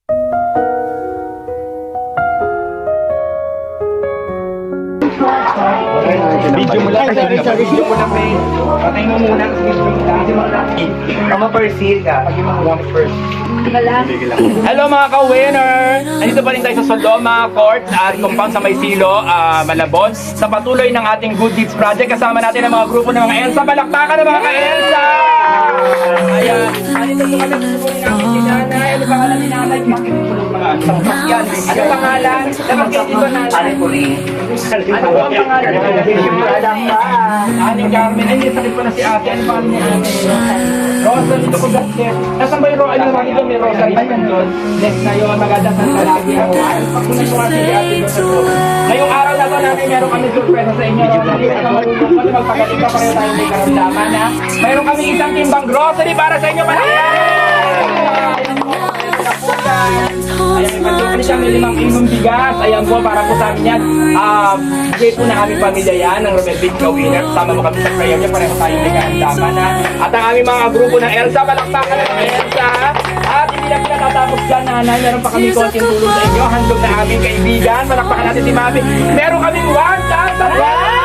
Video mo lang, video mo lang, babe. Patay mo muna, video mo lang. Tama Persil ka, pag mo muna first. Hello mga ka-winner! Andito pa rin tayo sa Sodoma Court at compound sa Maysilo, Malabon. Sa patuloy ng ating Good Deeds Project, kasama natin ang mga grupo ng mga Elsa. Palakpakan ng mga ka-Elsa! Ayan, andito po kami susukunin natin si Nanay. Ano pangalan ni Nanay? Yan, ano pangalan? Dapat kayo dito Nanay. Ano po ang pangalan? Aning Carmen. Ay, sakit pa na si ate. Ano pangalan niya ate? Rosa, dito ko gasket. Nasaan ba yung Rosa? Ano naman dito? May Rosa rin doon. Next na yun, magdadasal ka lagi ako. Ay, pagkunan ko kasi si ate doon sa doon. Ngayong araw na to natin, meron kami surpresa sa inyo. Rosa, hindi ka marunong pa. Magpagaling ka, pareho tayo may karamdaman na. Meron kami isang timbang grocery para sa inyo. Ayan, magkakali siya may 5 kilong bigas. Ayan po, para po sa amin yan. Bigay po na aming pamilya yan ng Romel Big Winner. Sama mo kami sa prayer niya, pareho tayong may karamdaman na. At ang aming mga grupo ng Elsa, palakpakan ng Elsa. At hindi na pinatatapos dyan, Nanay. Meron pa kami konting tulong sa inyo. Handog na aming kaibigan. Palakpakan natin si Mami. Meron kami 1,000